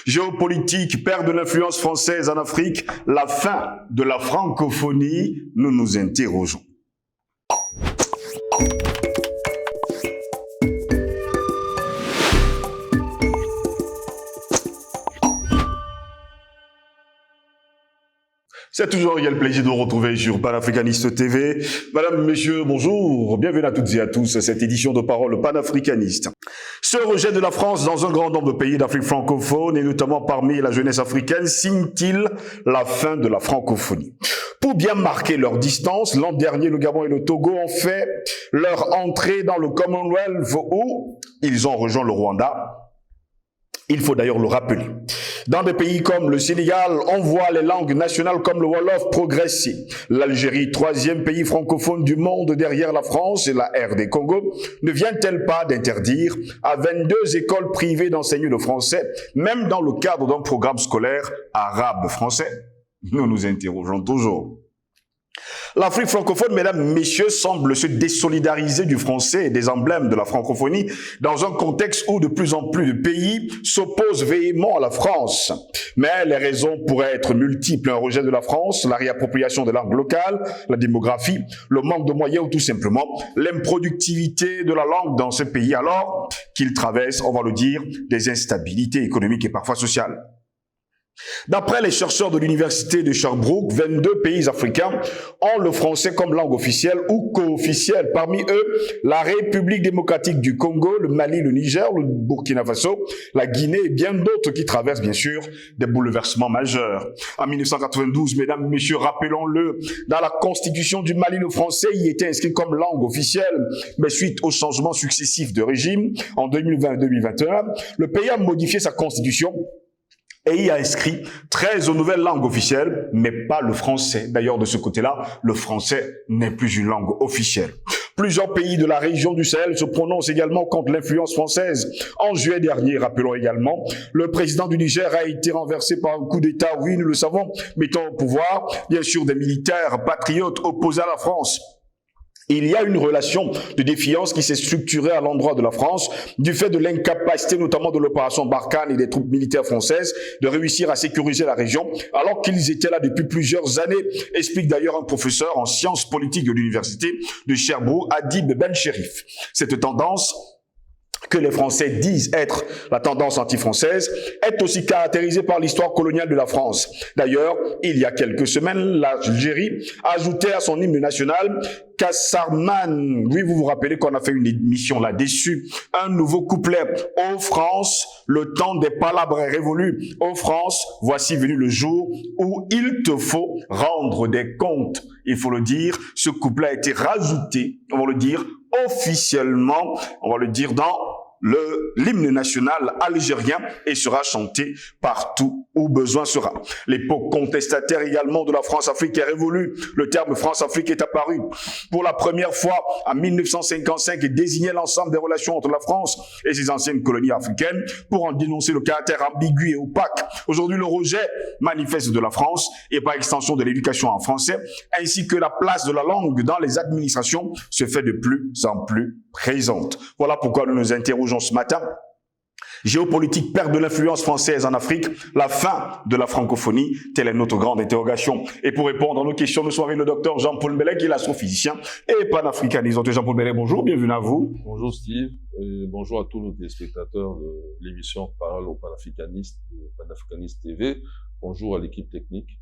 Géopolitique, perte de l'influence française en Afrique, la fin de la francophonie, nous nous interrogeons. C'est toujours un plaisir de vous retrouver sur Panafricaniste TV. Madame, messieurs, bonjour. Bienvenue à toutes et à tous à cette édition de Parole panafricaniste. Ce rejet de la France dans un grand nombre de pays d'Afrique francophone et notamment parmi la jeunesse africaine signe-t-il la fin de la francophonie? Pour bien marquer leur distance, l'an dernier, le Gabon et le Togo ont fait leur entrée dans le Commonwealth où ils ont rejoint le Rwanda. Il faut d'ailleurs le rappeler. Dans des pays comme le Sénégal, on voit les langues nationales comme le Wolof progresser. L'Algérie, troisième pays francophone du monde derrière la France et la RD Congo, ne vient-elle pas d'interdire à 22 écoles privées d'enseigner le français, même dans le cadre d'un programme scolaire arabe-français? Nous nous interrogeons toujours. L'Afrique francophone, mesdames, messieurs, semble se désolidariser du français et des emblèmes de la francophonie dans un contexte où de plus en plus de pays s'opposent véhément à la France. Mais les raisons pourraient être multiples. Un rejet de la France, la réappropriation des langues locales, la démographie, le manque de moyens ou tout simplement l'improductivité de la langue dans ce pays alors qu'il traverse, on va le dire, des instabilités économiques et parfois sociales. D'après les chercheurs de l'université de Sherbrooke, 22 pays africains ont le français comme langue officielle ou co-officielle. Parmi eux, la République démocratique du Congo, le Mali, le Niger, le Burkina Faso, la Guinée et bien d'autres qui traversent bien sûr des bouleversements majeurs. En 1992, mesdames et messieurs, rappelons-le, dans la constitution du Mali, le français y était inscrit comme langue officielle. Mais suite aux changements successifs de régime, en 2020 et 2021, le pays a modifié sa constitution et il a inscrit 13 nouvelles langues officielles, mais pas le français. D'ailleurs, de ce côté-là, le français n'est plus une langue officielle. Plusieurs pays de la région du Sahel se prononcent également contre l'influence française. En juillet dernier, rappelons également, le président du Niger a été renversé par un coup d'État, oui, nous le savons, mettant au pouvoir, bien sûr, des militaires patriotes opposés à la France. Il y a une relation de défiance qui s'est structurée à l'endroit de la France du fait de l'incapacité notamment de l'opération Barkhane et des troupes militaires françaises de réussir à sécuriser la région alors qu'ils étaient là depuis plusieurs années, explique d'ailleurs un professeur en sciences politiques de l'université de Sherbrooke, Adib Ben Cherif. Cette tendance que les Français disent être la tendance anti-française, est aussi caractérisée par l'histoire coloniale de la France. D'ailleurs, il y a quelques semaines, l'Algérie ajoutait à son hymne national Kassarman. Oui, vous vous rappelez qu'on a fait une émission là-dessus. Un nouveau couplet. Ô France, le temps des palabres est révolu. Ô France, voici venu le jour où il te faut rendre des comptes. Il faut le dire, ce couplet a été rajouté, on va le dire, officiellement, on va le dire dans l'hymne national algérien et sera chanté partout où besoin sera. L'époque contestataire également de la France-Afrique est révolue. Le terme France-Afrique est apparu pour la première fois en 1955 et désignait l'ensemble des relations entre la France et ses anciennes colonies africaines pour en dénoncer le caractère ambigu et opaque. Aujourd'hui, le rejet manifeste de la France et par extension de l'éducation en français ainsi que la place de la langue dans les administrations se fait de plus en plus présente. Voilà pourquoi nous nous interrogeons ce matin. Géopolitique, perte de l'influence française en Afrique, la fin de la francophonie, telle est notre grande interrogation. Et pour répondre à nos questions, nous sommes avec le docteur Jean-Paul Mbelek, qui est l'astrophysicien et panafricaniste. Docteur Jean-Paul Mbelek, bonjour, bienvenue à vous. Bonjour Steve, et bonjour à tous nos téléspectateurs de l'émission Parole aux panafricanistes, de Panafricaniste TV. Bonjour à l'équipe technique.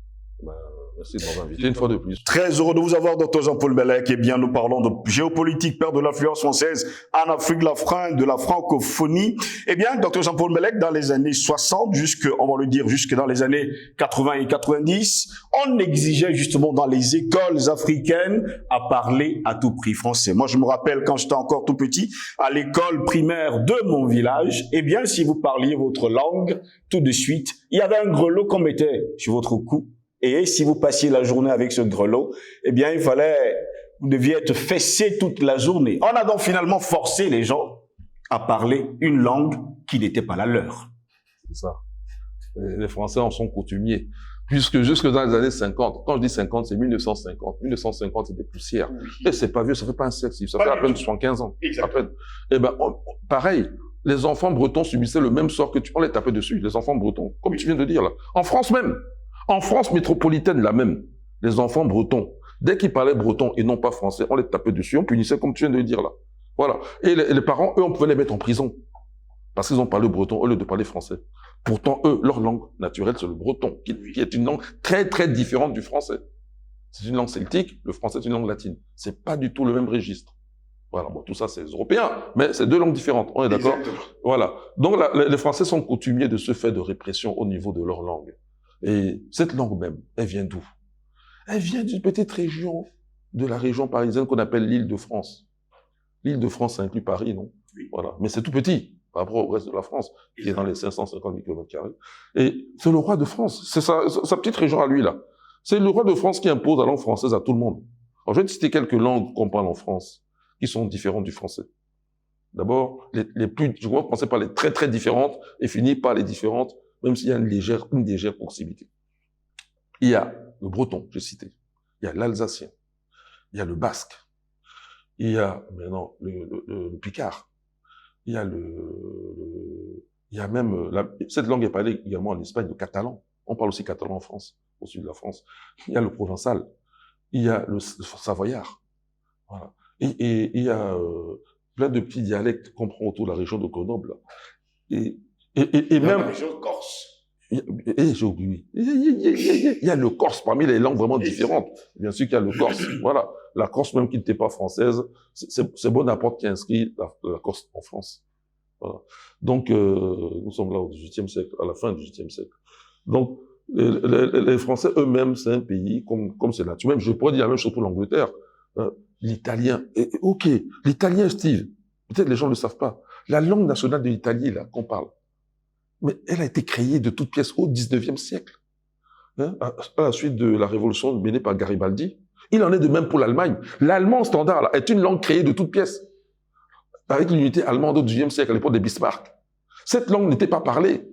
Merci de m'avoir invité une fois de plus. Très heureux de vous avoir, docteur Jean-Paul Mbelek. Eh bien, nous parlons de géopolitique, perte de l'influence française en Afrique, la fin de la francophonie. Eh bien, docteur Jean-Paul Mbelek, dans les années 60, on va le dire, jusque dans les années 80 et 90, on exigeait justement dans les écoles africaines à parler à tout prix français. Moi, je me rappelle quand j'étais encore tout petit, à l'école primaire de mon village, eh bien, si vous parliez votre langue, tout de suite, il y avait un grelot qu'on mettait sur votre cou. Et si vous passiez la journée avec ce grelot, eh bien, vous deviez être fessé toute la journée. On a donc finalement forcé les gens à parler une langue qui n'était pas la leur. C'est ça. Les Français en sont coutumiers. Puisque jusque dans les années 50, quand je dis 50, c'est 1950. 1950, c'est des poussières. Oui. Et c'est pas vieux, ça fait pas un siècle, ça fait à peine 75 ans. À peine. Eh ben, pareil, les enfants bretons subissaient le même sort que on les tapait dessus, les enfants bretons, comme tu viens de dire là. En France même, en France métropolitaine la même, les enfants bretons, dès qu'ils parlaient breton et non pas français, on les tapait dessus, on punissait comme tu viens de le dire là. Voilà. Et les parents, eux, on pouvait les mettre en prison parce qu'ils ont parlé breton au lieu de parler français. Pourtant, eux, leur langue naturelle, c'est le breton, qui est une langue très, très différente du français. C'est une langue celtique, le français, c'est une langue latine. C'est pas du tout le même registre. Voilà, bon, tout ça, c'est européen, mais c'est deux langues différentes, on est d'accord? Voilà. Donc, les Français sont coutumiers de ce fait de répression au niveau de leur langue. Et cette langue même, elle vient d'où? Elle vient d'une petite région de la région parisienne qu'on appelle l'Île-de-France. L'Île-de-France, ça inclut Paris, non? Oui. Voilà. Mais c'est tout petit par rapport au reste de la France, qui est dans les 550 km². Et c'est le roi de France. C'est sa petite région à lui, là. C'est le roi de France qui impose la langue française à tout le monde. Alors, je vais te citer quelques langues qu'on parle en France, qui sont différentes du français. D'abord, les plus, je vais commencer par les très, très différentes et finir par les différentes, même s'il y a une légère proximité. Il y a le breton, j'ai cité. Il y a l'alsacien. Il y a le basque. Il y a, maintenant, le picard. Il y a il y a même, cette langue est parlée également en Espagne, le catalan. On parle aussi catalan en France, au sud de la France. Il y a le provençal. Il y a le savoyard. Voilà. Et il y a plein de petits dialectes qu'on prend autour de la région de Grenoble. Et même la région corse. J'ai oublié. Il y a le corse parmi les langues vraiment différentes. Bien sûr qu'il y a le corse. Voilà. La Corse même qui n'était pas française, c'est Bonaparte qui a inscrit la Corse en France. Voilà. Donc, nous sommes là au XVIIIe siècle, à la fin du XVIIIe siècle. Donc, les Français eux-mêmes, c'est un pays comme c'est naturel. Même, je pourrais dire la même chose pour l'Angleterre. L'italien, ok, l'italien, Steve, peut-être les gens ne le savent pas. La langue nationale de l'Italie, là, qu'on parle, mais elle a été créée de toutes pièces au 19e siècle. Hein, à la suite de la révolution menée par Garibaldi. Il en est de même pour l'Allemagne. L'allemand standard là, est une langue créée de toutes pièces. Avec l'unité allemande au 18e siècle, à l'époque de Bismarck. Cette langue n'était pas parlée.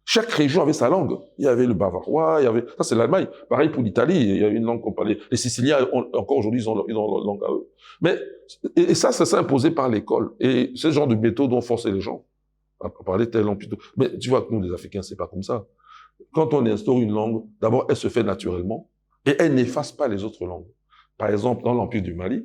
Chaque région avait sa langue. Il y avait le bavarois, il y avait... Ça, c'est l'Allemagne. Pareil pour l'Italie, il y a une langue qu'on parlait. Les Siciliens, encore aujourd'hui, ils ont leur langue à eux. Mais, et ça s'est imposé par l'école. Et ce genre de méthode ont forcé les gens à parler telle langue plutôt. Mais tu vois que nous, les Africains, c'est pas comme ça. Quand on instaure une langue, d'abord, elle se fait naturellement et elle n'efface pas les autres langues. Par exemple, dans l'Empire du Mali,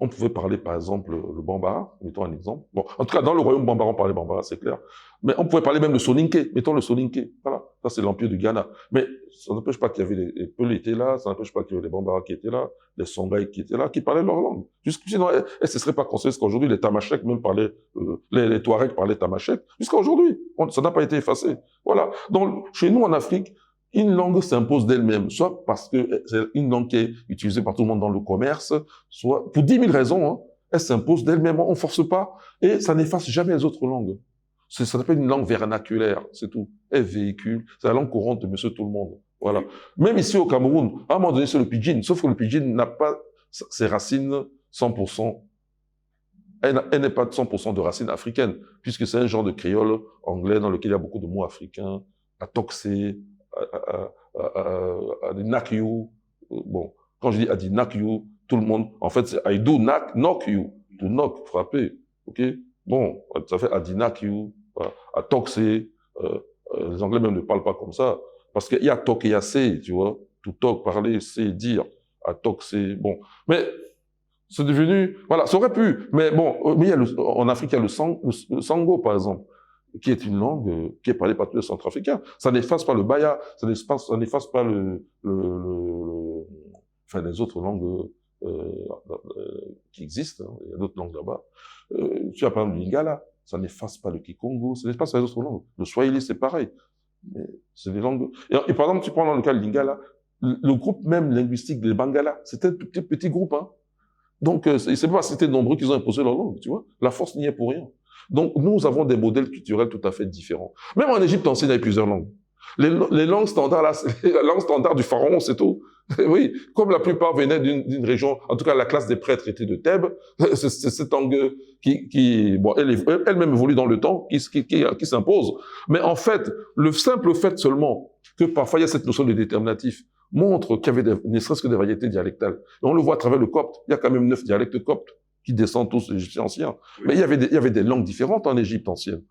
on pouvait parler, par exemple, le bambara, mettons un exemple. Bon, en tout cas, dans le royaume bambara, on parlait bambara, c'est clair. Mais on pouvait parler même le soninké, mettons le soninké. Voilà, ça c'est l'Empire du Ghana. Mais ça n'empêche pas qu'il y avait les Peuls étaient là, ça n'empêche pas qu'il y avait les bambara qui étaient là, les Songhai qui étaient là, qui parlaient leur langue. Sinon, elles ne se seraient pas construites, parce qu'aujourd'hui, les Tamashek même parlaient, les Touaregs parlaient Tamashek. Jusqu'à aujourd'hui, ça n'a pas été effacé. Voilà. Donc, chez nous, en Afrique, une langue s'impose d'elle-même, soit parce que c'est une langue qui est utilisée par tout le monde dans le commerce, soit pour 10 000 raisons, hein, elle s'impose d'elle-même, on ne force pas, et ça n'efface jamais les autres langues. Ça s'appelle une langue vernaculaire, c'est tout. Elle véhicule, c'est la langue courante de monsieur tout le monde. Voilà. Même ici au Cameroun, à un moment donné, c'est le pidgin, sauf que le pidgin n'a pas ses racines 100%. Elle n'est pas de 100% de racines africaines, puisque c'est un genre de créole anglais dans lequel il y a beaucoup de mots africains, à toxer, à Nakyu. Bon, quand je dis à Nakyu, tout le monde, en fait, c'est I do knock you, to knock, frapper, ok? Bon, ça fait à Nakyu, à toxer. Les Anglais même ne parlent pas comme ça, parce qu'il y a talk et il y a say, tu vois. To talk, parler, c'est dire, à toxer. Bon, mais c'est devenu, voilà, ça aurait pu, mais bon, mais il y a en Afrique, il y a le Sango, par exemple, qui est une langue qui est parlée par tous les Centrafricains. Ça n'efface pas le baya, ça n'efface pas enfin, les autres langues qui existent, hein. Il y a d'autres langues là-bas. Tu as par exemple le Lingala, ça n'efface pas le Kikongo, ça n'efface pas les autres langues. Le Swahili, c'est pareil. C'est des langues... Et par exemple, tu prends dans le cas du Lingala, le groupe même linguistique des Bangala, c'était un petit groupe, hein. Donc, c'est pas c'était nombreux qu'ils ont imposé leur langue, tu vois. La force n'y est pour rien. Donc, nous avons des modèles culturels tout à fait différents. Même en Égypte, on enseigne avec plusieurs langues. Les langues standards, là, c'est la langue standard du pharaon, c'est tout. Oui, comme la plupart venaient d'une région, en tout cas, la classe des prêtres était de Thèbes, c'est cette langue bon, elle-même évolue dans le temps, qui s'impose. Mais en fait, le simple fait seulement que parfois il y a cette notion de déterminatif montre qu'il y avait ne serait-ce que des variétés dialectales. Et on le voit à travers le copte. Il y a quand même 9 dialectes coptes. qui descendent tous des Égyptiens anciens. Mais il y avait des langues différentes en Égypte ancienne.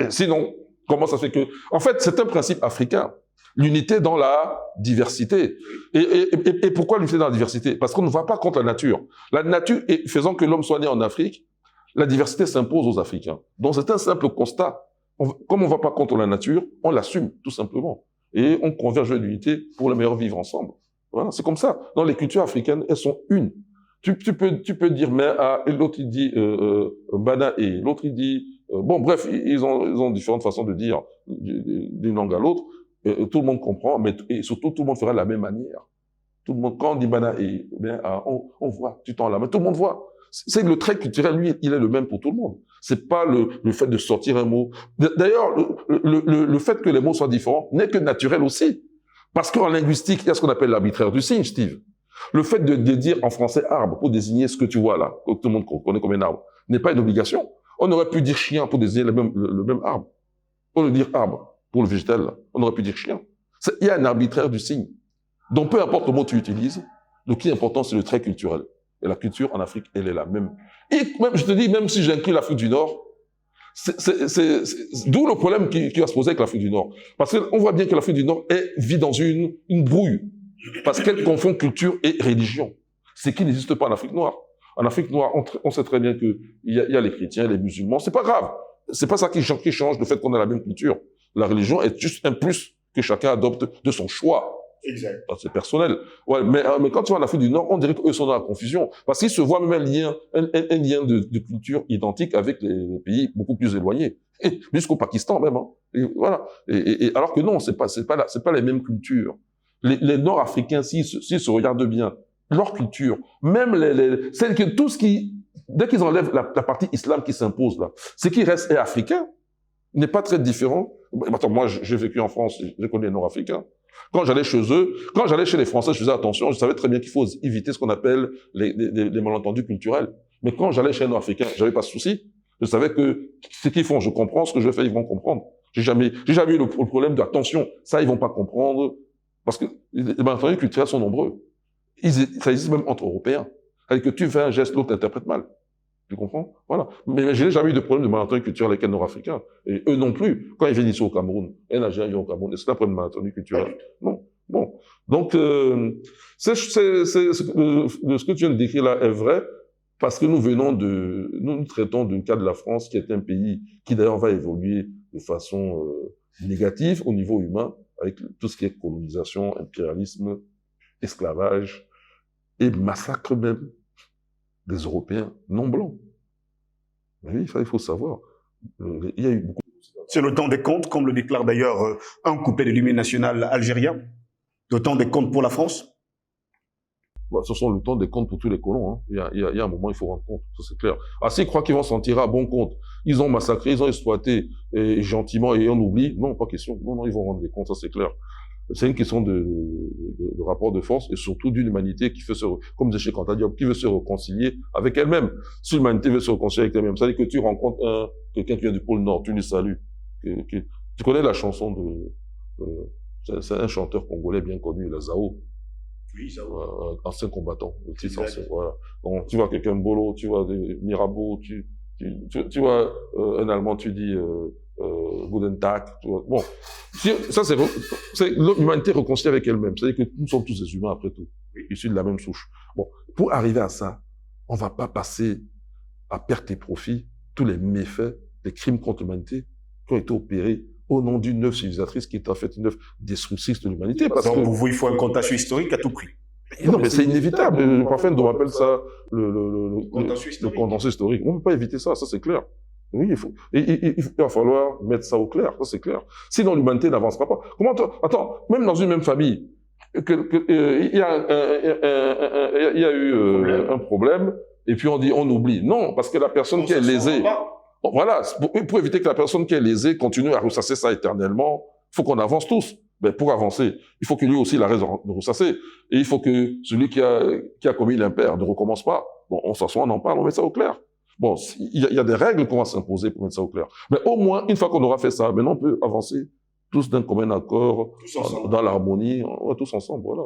Sinon, comment ça fait que... En fait, c'est un principe africain. L'unité dans la diversité. Et pourquoi l'unité dans la diversité? Parce qu'on ne va pas contre la nature. La nature, faisant que l'homme soit né en Afrique, la diversité s'impose aux Africains. Donc c'est un simple constat. Comme on ne va pas contre la nature, on l'assume, tout simplement. Et on converge vers l'unité pour le meilleur vivre ensemble. Voilà, c'est comme ça. Dans les cultures africaines, elles sont une. Tu peux dire mais et l'autre il dit bana et l'autre il dit bon bref ils ont différentes façons de dire d'une langue à l'autre. Tout le monde comprend, mais et surtout tout le monde fera de la même manière. Tout le monde quand on dit bana et bien on voit, tu tends la main, tout le monde voit. C'est le trait culturel, lui, il est le même pour tout le monde. C'est pas le fait de sortir un mot. D'ailleurs, le fait que les mots soient différents n'est que naturel aussi. Parce qu'en linguistique, il y a ce qu'on appelle l'arbitraire du signe, Steve. Le fait de dire en français arbre pour désigner ce que tu vois là, que tout le monde connaît comme un arbre, n'est pas une obligation. On aurait pu dire chien pour désigner le même arbre. On aurait pu dire arbre pour le végétal, là. On aurait pu dire chien. Il y a un arbitraire du signe. Donc peu importe le mot que tu utilises, le qui est important, c'est le trait culturel. Et la culture en Afrique, elle est la même. Et même, je te dis, même si j'inclus l'Afrique du Nord, d'où le problème qui va se poser avec l'Afrique du Nord. Parce qu'on voit bien que l'Afrique du Nord vit dans une brouille. Parce qu'elle confond culture et religion. Ce qui n'existe pas en Afrique noire. En Afrique noire, on sait très bien qu'il y a les chrétiens, les musulmans. C'est pas grave. C'est pas ça qui change le fait qu'on a la même culture. La religion est juste un plus que chacun adopte de son choix. Exact. C'est personnel. Ouais, mais quand tu vas en Afrique du Nord, on dirait qu'eux sont dans la confusion. Parce qu'ils se voient même un lien de culture identique avec les pays beaucoup plus éloignés. Et jusqu'au Pakistan même, hein. Et voilà. Et alors que non, c'est pas les mêmes cultures. Les Nord-Africains, s'ils se regardent bien, leur culture, même celle que tout ce qui, dès qu'ils enlèvent la partie islam qui s'impose là, ce qui reste est africain, n'est pas très différent. Attends, moi, j'ai vécu en France, j'ai connu les Nord-Africains. Quand j'allais chez eux, quand j'allais chez les Français, je faisais attention, je savais très bien qu'il faut éviter ce qu'on appelle les malentendus culturels. Mais quand j'allais chez les Nord-Africains, j'avais pas de souci. Je savais que ce qu'ils font, je comprends, ce que je fais, ils vont comprendre. J'ai jamais eu le problème de attention, ça, ils vont pas comprendre. Parce que les malentendus culturels sont nombreux. Ça existe même entre Européens. C'est-à-dire que tu fais un geste, l'autre t'interprète mal. Tu comprends? Voilà. Mais je n'ai jamais eu de problème de malentendu culturel avec les Nord-Africains. Et eux non plus. Quand ils viennent ici au Cameroun, un Algérien vient au Cameroun, est-ce qu'il y a un problème de malentendu culturel? Non. Bon. Donc, ce que tu viens de décrire là est vrai, parce que nous traitons du cas de la France, qui est un pays qui d'ailleurs va évoluer de façon négative au niveau humain, avec tout ce qui est colonisation, impérialisme, esclavage et massacre même des Européens non blancs. Mais oui, il faut savoir. Il y a eu beaucoup. C'est le temps des comptes, comme le déclare d'ailleurs un coupé de l'hymne national algérien. Le temps des comptes pour la France. Bah, ce sont le temps des comptes pour tous les colons. Hein. Il y a un moment, il faut rendre compte. Ça, c'est clair. Ah, s'ils croient qu'ils vont s'en tirer à bon compte, ils ont massacré, ils ont exploité gentiment et on oublie. Non, pas question. Non, ils vont rendre des comptes, ça c'est clair. C'est une question de rapport de force et surtout d'une humanité qui veut comme disait Cheikh Anta Diop, qui veut se réconcilier avec elle-même. Si l'humanité veut se réconcilier avec elle-même, c'est-à-dire que tu rencontres quelqu'un qui vient du pôle Nord, tu lui salues. Tu connais la chanson c'est un chanteur congolais bien connu, la Zao. Oui, Zao. Ancien combattant. Voilà. Donc, tu vois quelqu'un de Bolo, tu vois des Mirabeau, tu vois un Allemand, tu dis Guten Tag, tu vois. Bon, ça c'est l'humanité réconciliée avec elle-même. C'est-à-dire que nous sommes tous des humains après tout, issus de la même souche. Bon, pour arriver à ça, on va pas passer à perte et profit tous les méfaits, les crimes contre l'humanité qui ont été opérés au nom d'une œuvre civilisatrice qui est en fait une œuvre destructrice de l'humanité. Donc pour vous, il faut un contagion historique à tout prix. Non, mais c'est inévitable. Parfois, on appelle ça le contentieux historique. On ne peut pas éviter ça, ça c'est clair. Oui, il va falloir mettre ça au clair, ça c'est clair. Sinon, l'humanité n'avancera pas. Attends, même dans une même famille, il y a eu un problème, et puis on dit, on oublie. Non, parce que la personne qui est lésée, voilà, pour éviter que la personne qui est lésée continue à ressasser ça éternellement, il faut qu'on avance tous. Ben, pour avancer, il faut que lui aussi il arrête de ressasser. Et il faut que celui qui a commis l'impair ne recommence pas. Bon, on s'assoit, on en parle, on met ça au clair. Bon, il y a des règles qu'on va s'imposer pour mettre ça au clair. Mais au moins, une fois qu'on aura fait ça, maintenant on peut avancer tous d'un commun accord, ensemble. dans l'harmonie, tous ensemble, voilà.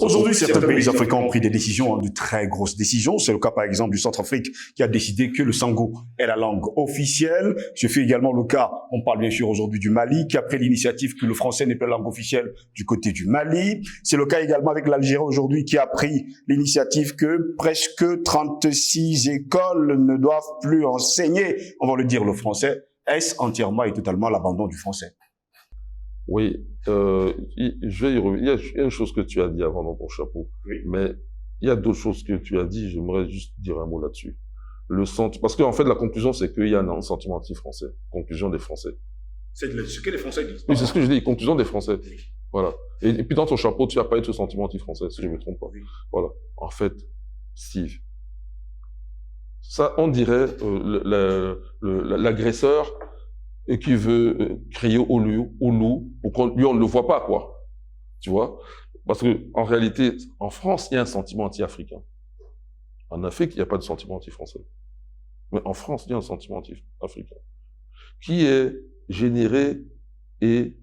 Aujourd'hui, certains pays africains ont pris des décisions, de très grosses décisions. C'est le cas, par exemple, du Centrafrique, qui a décidé que le sango est la langue officielle. Je fais également le cas, on parle bien sûr aujourd'hui du Mali, qui a pris l'initiative que le français n'est pas la langue officielle du côté du Mali. C'est le cas également avec l'Algérie aujourd'hui, qui a pris l'initiative que presque 36 écoles ne doivent plus enseigner, on va le dire, le français. Est-ce entièrement et totalement l'abandon du français? Oui, je vais y revenir. Il y a une chose que tu as dit avant dans ton chapeau, Oui. mais il y a d'autres choses que tu as dit, j'aimerais juste dire un mot là-dessus. Parce qu'en fait, la conclusion, c'est qu'il y a un sentiment anti-français. Conclusion des Français. C'est ce que les Français disent. Oui, c'est ce que je dis, conclusion des Français. Voilà. Et puis dans ton chapeau, tu n'as pas eu ce sentiment anti-français, si je ne me trompe pas. Oui. Voilà. En fait, Steve, ça, on dirait l'agresseur qui veut crier au loup, pour qu'on lui, on ne le voit pas, quoi. Tu vois? Parce que, en réalité, en France, il y a un sentiment anti-africain. En Afrique, il n'y a pas de sentiment anti-français. Mais en France, il y a un sentiment anti-africain. Qui est généré et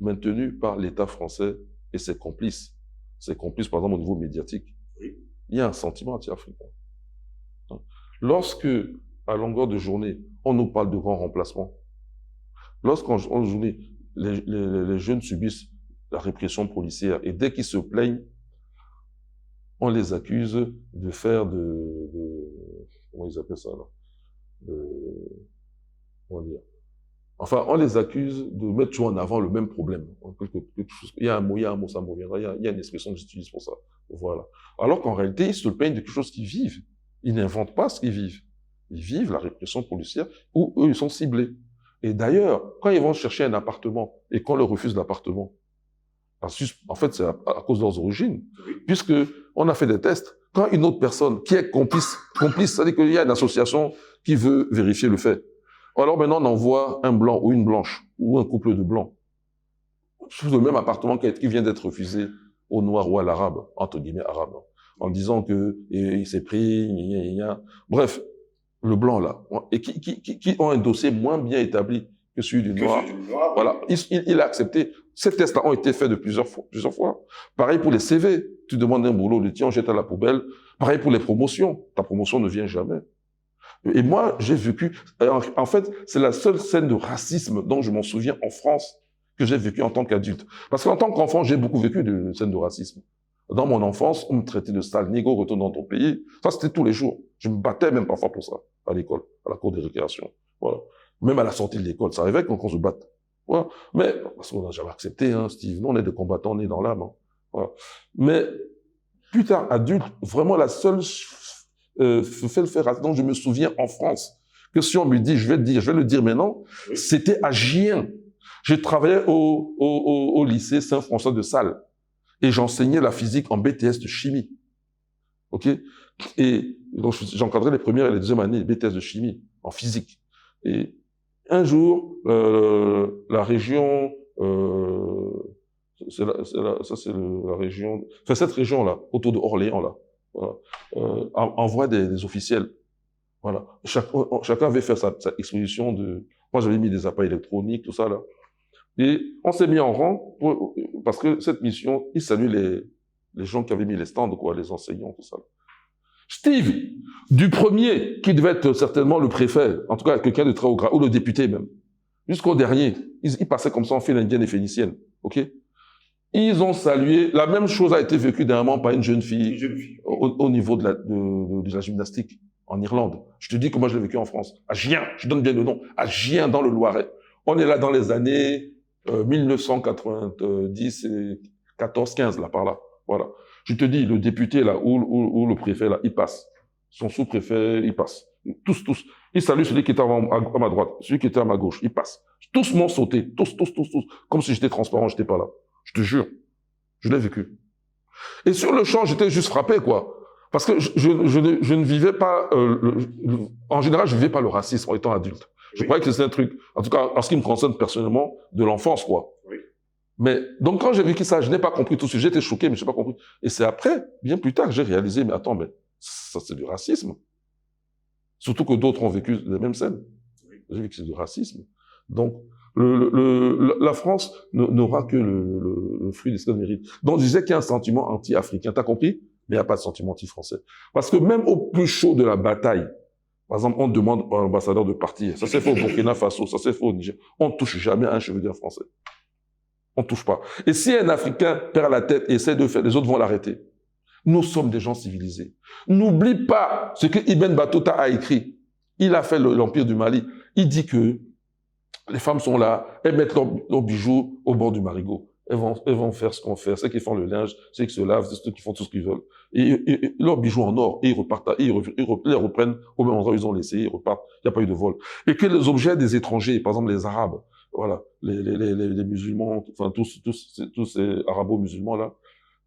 maintenu par l'État français et ses complices. Ses complices, par exemple, au niveau médiatique. Oui. Il y a un sentiment anti-africain. Lorsque, à longueur de journée, on nous parle de grands remplacements, lorsqu'en journée, les jeunes subissent la répression policière et dès qu'ils se plaignent, on les accuse de faire comment ils appellent ça là, comment dire, enfin, on les accuse de mettre toujours en avant le même problème. Il y a un mot, ça me reviendra, il y a une expression que j'utilise pour ça. Voilà. Alors qu'en réalité, ils se plaignent de quelque chose qu'ils vivent. Ils n'inventent pas ce qu'ils vivent. Ils vivent la répression policière où eux, ils sont ciblés. Et d'ailleurs, quand ils vont chercher un appartement et qu'on leur refuse l'appartement, en fait, c'est à cause de leurs origines. Puisque on a fait des tests. Quand une autre personne qui est complice, c'est-à-dire qu'il y a une association qui veut vérifier le fait. Alors maintenant, on envoie un blanc ou une blanche ou un couple de blancs sous le même appartement qui vient d'être refusé au noir ou à l'arabe, entre guillemets arabe, en disant que il s'est pris, bref, le blanc là, et qui ont un dossier moins bien établi que celui du noir. Voilà, il a accepté. Ces tests-là ont été faits de plusieurs fois. Pareil pour les CV. Tu demandes un boulot, le tien, on jette à la poubelle. Pareil pour les promotions. Ta promotion ne vient jamais. Et moi, j'ai vécu, en fait, c'est la seule scène de racisme dont je m'en souviens en France que j'ai vécu en tant qu'adulte. Parce qu'en tant qu'enfant, j'ai beaucoup vécu de scènes de racisme. Dans mon enfance, on me traitait de sale négo, retourne dans ton pays. Ça, c'était tous les jours. Je me battais même parfois pour ça, à l'école, à la cour de récréation. Voilà. Même à la sortie de l'école, ça arrivait qu'on se batte. Voilà. Mais, parce qu'on n'a jamais accepté, hein, Steve. Nous, on est des combattants, on est dans l'âme. Hein. Voilà. Mais, plus tard, adulte, vraiment la seule fait dont je me souviens en France, que si on me dit, je vais le dire maintenant, c'était à Gien. Je travaillais au lycée Saint-François de Sales et j'enseignais la physique en BTS de chimie. Ok? Et donc j'encadrais les premières et les deuxièmes années BTS de chimie en physique. Et un jour, la région, la région, enfin cette région-là, autour de Orléans là. Voilà. Envoie des officiels. Voilà. Chacun avait fait sa exposition de... Moi, j'avais mis des appareils électroniques, tout ça, là. Et on s'est mis en rang parce que cette mission, il salue les gens qui avaient mis les stands, quoi, les enseignants, tout ça. Steve, du premier, qui devait être certainement le préfet, en tout cas quelqu'un de très haut grade, ou le député même, jusqu'au dernier, ils passaient comme ça en file indienne et phénicienne. OK? Ils ont salué. La même chose a été vécue dernièrement par une jeune fille au niveau de la gymnastique en Irlande. Je te dis comment je l'ai vécu en France. À Gien, je donne bien le nom, à Gien dans le Loiret. On est là dans les années 1990 et 14-15 là par là. Voilà. Je te dis, le député là ou le préfet là, il passe. Son sous-préfet, il passe. Tous. Il salue celui qui était à ma droite, celui qui était à ma gauche, il passe. Tous m'ont sauté, tous. Comme si j'étais transparent, j'étais pas là. Je te jure, je l'ai vécu. Et sur le champ, j'étais juste frappé, quoi. Parce que je ne vivais pas, en général, je vivais pas le racisme en étant adulte. Je croyais que c'était un truc, en tout cas, en ce qui me concerne personnellement, de l'enfance, quoi. Oui. Mais, donc quand j'ai vécu ça, je n'ai pas compris tout ce que j'étais choqué, mais je n'ai pas compris. Et c'est après, bien plus tard, que j'ai réalisé, mais attends, mais ça, c'est du racisme. Surtout que d'autres ont vécu les mêmes scènes. Oui. J'ai vu que c'est du racisme. Donc, La France n'aura que le fruit de ce qu'elle mérite. Donc, je disais qu'il y a un sentiment anti-africain. T'as compris? Mais il n'y a pas de sentiment anti-français. Parce que même au plus chaud de la bataille, par exemple, on demande à l'ambassadeur de partir. Ça s'est fait au Burkina Faso, ça s'est fait au Niger. On ne touche jamais à un chevalier français. On ne touche pas. Et si un Africain perd la tête et essaie de faire, les autres vont l'arrêter. Nous sommes des gens civilisés. N'oublie pas ce que Ibn Battuta a écrit. Il a fait l'Empire du Mali. Il dit que les femmes sont là, elles mettent leurs bijoux au bord du marigot. Elles vont faire ce qu'on fait. Ceux qui font le linge, ceux qui se lavent, ceux qui font tout ce qu'ils veulent. Et leurs bijoux en or, et ils repartent, ils les reprennent au même endroit où ils ont laissé, ils repartent. Il n'y a pas eu de vol. Et que les objets des étrangers, par exemple les Arabes, voilà, les musulmans, enfin tous ces arabo-musulmans là,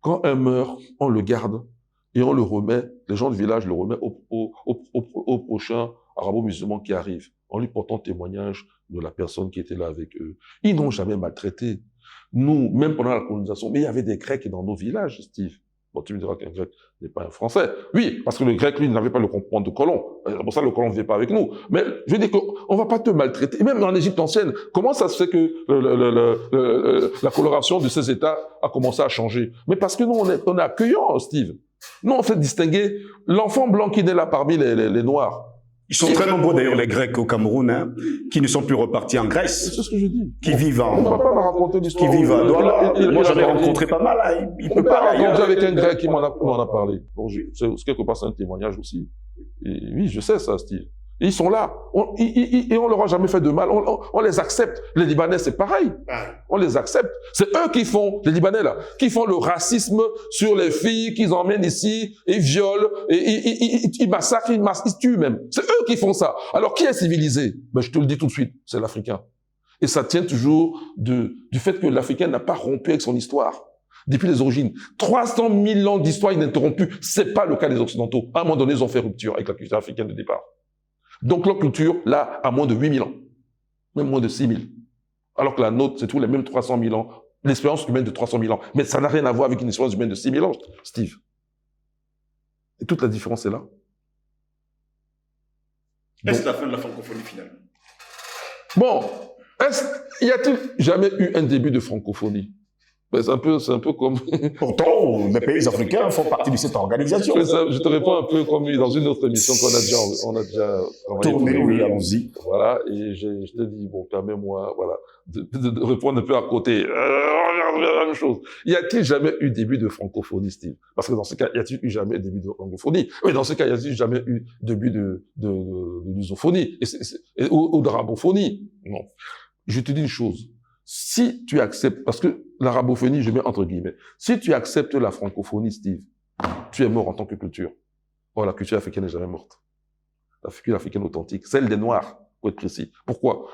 quand un meurt, on le garde et on le remet, les gens du village le remettent au prochain arabo-musulman qui arrive, en lui portant témoignage de la personne qui était là avec eux. Ils n'ont jamais maltraité. Nous, même pendant la colonisation, mais il y avait des Grecs dans nos villages, Steve. Bon, tu me diras qu'un Grec n'est pas un Français. Oui, parce que le Grec, lui, n'avait pas le comportement de colon. C'est pour ça que le colon ne vivait pas avec nous. Mais je veux dire qu'on ne va pas te maltraiter. Et même en Égypte ancienne, comment ça se fait que la coloration de ces États a commencé à changer? Mais parce que nous, on est accueillants, Steve. Nous, on fait distinguer l'enfant blanc qui naît là parmi les Noirs. Ils sont très nombreux d'ailleurs, les Grecs au Cameroun, hein, qui ne sont plus repartis en Grèce. C'est ce que je dis. Qui vivent en... On ne va pas me raconter l'histoire. Qui vivent à Douala. Moi, j'en ai rencontré pas mal. Hein. Il peut pas raconter avec un Grec qui m'en a parlé. Bon, quelque part, c'est un témoignage aussi. Et oui, je sais ça, Steve. Et ils sont là. Et on leur a jamais fait de mal. On les accepte. Les Libanais, c'est pareil. On les accepte. C'est eux qui font, les Libanais là, qui font le racisme sur les filles qu'ils emmènent ici, et violent, et ils massacrent, ils tuent même. C'est eux qui font ça. Alors qui est civilisé? Ben, je te le dis tout de suite, c'est l'Africain. Et ça tient toujours du fait que l'Africain n'a pas rompu avec son histoire. Depuis les origines. 300 000 ans d'histoire ininterrompue. C'est pas le cas des Occidentaux. À un moment donné, ils ont fait rupture avec la culture africaine de départ. Donc, leur culture, là, a moins de 8 000 ans. Même moins de 6 000. Alors que la nôtre, c'est toujours les mêmes 300 000 ans. L'expérience humaine de 300 000 ans. Mais ça n'a rien à voir avec une expérience humaine de 6 000 ans, Steve. Et toute la différence est là. Est-ce la fin de la francophonie, finalement? Bon, y a-t-il jamais eu un début de francophonie? Ben, c'est un peu comme... Pourtant, les pays africains font partie de cette organisation. Je te réponds un peu comme dans une autre émission qu'on a déjà tourné, oui, allons-y. Voilà, et je te dis, bon, permets-moi, voilà, de répondre un peu à côté. On regarde la même chose. Y a-t-il jamais eu début de francophonie, Steve? Parce que dans ce cas, y a-t-il eu jamais début de francophonie? Oui, dans ce cas, y a-t-il jamais eu début de lusophonie ou d'arabophonie? Non. Je te dis une chose. Si tu acceptes, parce que l'arabophonie, je mets entre guillemets, si tu acceptes la francophonie, Steve, tu es mort en tant que culture. Or, la culture africaine n'est jamais morte. La culture africaine authentique, celle des Noirs, pour être précis. Pourquoi?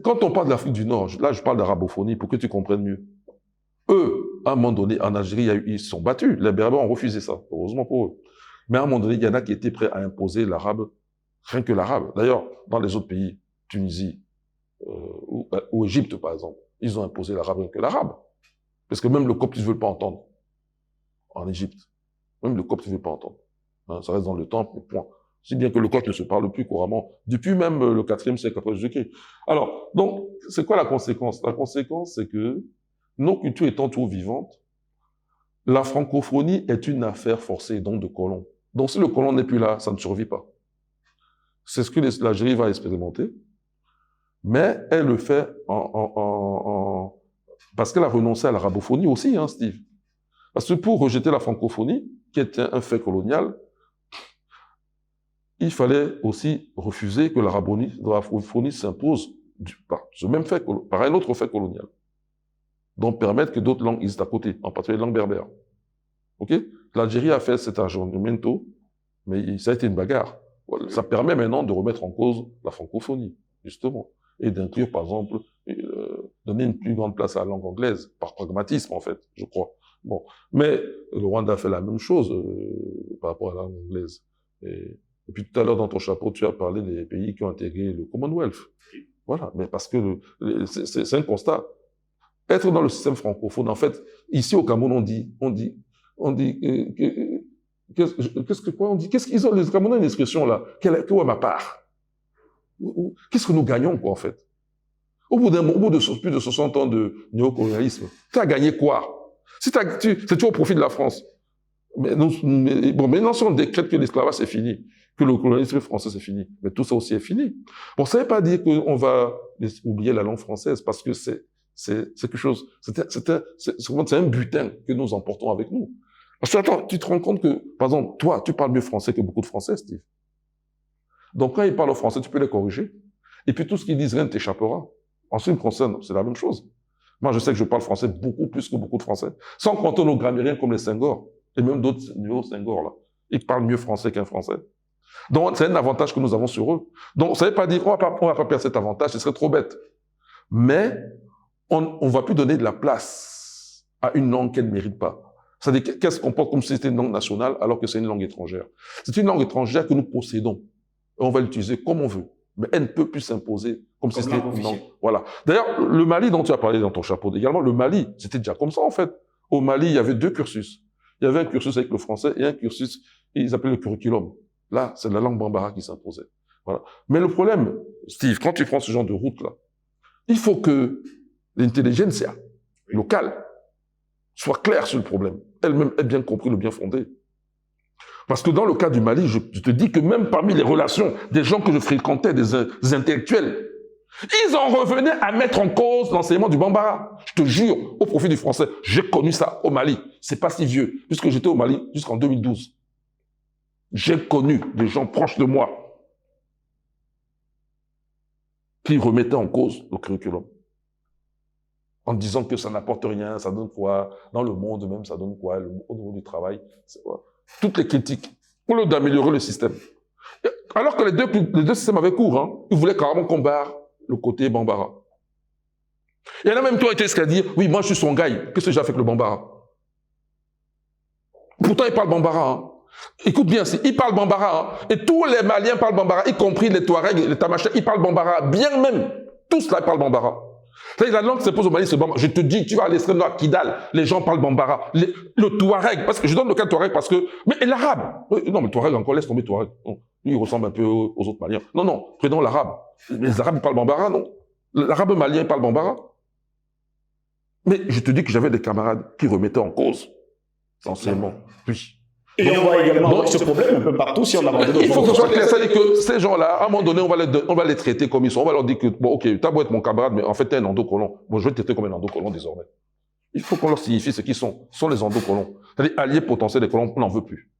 Quand on parle de l'Afrique du Nord, là, je parle d'arabophonie pour que tu comprennes mieux. Eux, à un moment donné, en Algérie, ils se sont battus. Les Berbères ont refusé ça, heureusement pour eux. Mais à un moment donné, il y en a qui étaient prêts à imposer l'arabe, rien que l'arabe. D'ailleurs, dans les autres pays, Tunisie, ou Égypte, par exemple, ils ont imposé l'arabe rien que l'arabe. Parce que même le copte, ils ne veulent pas entendre. En Égypte. Même le copte, ils ne veulent pas entendre. Hein, ça reste dans le temple, mais point. Si bien que le copte ne se parle plus couramment, depuis même le 4e siècle après Jésus-Christ. Alors, donc, c'est quoi la conséquence? La conséquence, c'est que nos cultures étant toujours vivantes, la francophonie est une affaire forcée, donc de colons. Donc, si le colon n'est plus là, ça ne survit pas. C'est ce que l'Algérie va expérimenter. Mais elle le fait parce qu'elle a renoncé à l'arabophonie aussi, hein, Steve. Parce que pour rejeter la francophonie, qui était un fait colonial, il fallait aussi refuser que l'arabophonie s'impose par ce même fait, par un autre fait colonial. Donc permettre que d'autres langues existent à côté, en particulier les langues berbères. Ok? L'Algérie a fait cet aggiornamento, mais ça a été une bagarre. Ça permet maintenant de remettre en cause la francophonie, justement. Et d'inclure, par exemple, donner une plus grande place à la langue anglaise, par pragmatisme, en fait, je crois. Bon. Mais le Rwanda a fait la même chose par rapport à la langue anglaise. Et puis tout à l'heure, dans ton chapeau, tu as parlé des pays qui ont intégré le Commonwealth. Voilà. Mais parce que c'est un constat. Être dans le système francophone, en fait, ici au Cameroun, qu'est-ce qu'ils ont, les Camerounais ont une expression là, où est ma part? Qu'est-ce que nous gagnons, quoi, en fait? Au bout de plus de 60 ans de néocolonialisme, tu as gagné quoi? C'est toujours au profit de la France. Mais maintenant, si on décrète que l'esclavage c'est fini, que le colonialisme français c'est fini, mais tout ça aussi est fini. Bon, ça ne veut pas dire qu'on va oublier la langue française, parce que c'est quelque chose, c'est un butin que nous emportons avec nous. Parce que attends, tu te rends compte que, par exemple, toi, tu parles mieux français que beaucoup de Français, Steve. Donc quand ils parlent français, tu peux les corriger. Et puis tout ce qu'ils disent, rien ne t'échappera. En ce qui me concerne, c'est la même chose. Moi, je sais que je parle français beaucoup plus que beaucoup de Français. Sans compter nos grammairiens comme les Senghor, et même d'autres néo-Senghor, là. Ils parlent mieux français qu'un Français. Donc, c'est un avantage que nous avons sur eux. Donc, ça ne veut pas dire qu'on va pas perdre cet avantage, ce serait trop bête. Mais, on ne va plus donner de la place à une langue qu'elle ne mérite pas. C'est-à-dire, qu'est-ce qu'on porte comme si c'était une langue nationale alors que c'est une langue étrangère? C'est une langue étrangère que nous possédons. Et on va l'utiliser comme on veut. Mais elle ne peut plus s'imposer comme si c'était une langue. Voilà. D'ailleurs, le Mali dont tu as parlé dans ton chapeau également, le Mali, c'était déjà comme ça en fait. Au Mali, il y avait deux cursus. Il y avait un cursus avec le français et un cursus, ils appelaient le curriculum. Là, c'est la langue bambara qui s'imposait. Voilà. Mais le problème, Steve, quand tu prends ce genre de route-là, il faut que l'intelligentsia locale soit claire sur le problème. Elle-même ait bien compris le bien fondé. Parce que dans le cas du Mali, je te dis que même parmi les relations des gens que je fréquentais, des intellectuels, ils en revenaient à mettre en cause l'enseignement du bambara. Je te jure, au profit du français. J'ai connu ça au Mali. C'est pas si vieux, puisque j'étais au Mali jusqu'en 2012. J'ai connu des gens proches de moi qui remettaient en cause le curriculum. En disant que ça n'apporte rien, ça donne quoi? Dans le monde même, ça donne quoi? Au niveau du travail, c'est quoi? Toutes les critiques, pour lieu d'améliorer le système. Alors que les deux systèmes avaient cours, hein, ils voulaient carrément qu'on barre le côté bambara. Il y en a même qui ont été jusqu'à dire, oui, moi je suis Songhai, qu'est-ce que j'ai fait avec le bambara? Pourtant, ils parlent bambara. Hein. Écoute bien, ils parlent bambara. Hein, et tous les Maliens parlent bambara, y compris les Touaregs, les Tamasheks, ils parlent bambara. Bien même, tous là, ils parlent bambara. La langue qui s'impose au Mali, c'est bambara. Je te dis, tu vas à l'extrême nord, à Kidal, les gens parlent bambara. Le Touareg, parce que je donne le cas de Touareg parce que... Mais l'arabe, non, mais le Touareg, encore laisse tomber Touareg. Non, lui, il ressemble un peu aux autres Maliens. Non, non, prenons l'arabe. Les Arabes, ils parlent bambara, non? L'arabe malien, il parle bambara. Mais je te dis que j'avais des camarades qui remettaient en cause l'enseignement. Oui. Et on va également avoir ce problème un peu partout si on abandonne. Il faut que ce soit clair, c'est-à-dire que ces gens-là, à un moment donné, on va les traiter comme ils sont. On va leur dire que, bon, ok, t'as beau être mon camarade, mais en fait, t'es un endocolon. Bon, je vais te traiter comme un endocolon désormais. Il faut qu'on leur signifie ce qu'ils sont. Ce sont les endocolons. C'est-à-dire, alliés potentiels des colons, on n'en veut plus.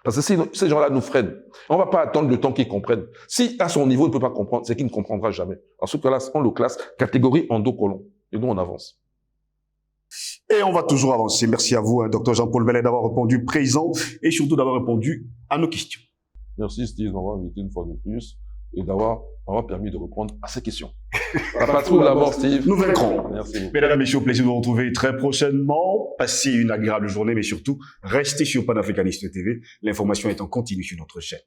Parce que si ces gens-là nous freinent, on va pas attendre le temps qu'ils comprennent. Si, à son niveau, il ne peut pas comprendre, c'est qu'il ne comprendra jamais. En ce cas-là, on le classe catégorie endocolon. Et nous, on avance. Et on va toujours avancer. Merci à vous, hein, Dr Jean-Paul Bellet, d'avoir répondu présent et surtout d'avoir répondu à nos questions. Merci Steve d'avoir invité une fois de plus et d'avoir permis de répondre à ces questions. La patrouille de la mort, Steve. Nous vaincrons. Merci. Mesdames et messieurs, au plaisir de vous retrouver très prochainement. Passez une agréable journée, mais surtout, restez sur Panafricaniste TV. L'information est en continu sur notre chaîne.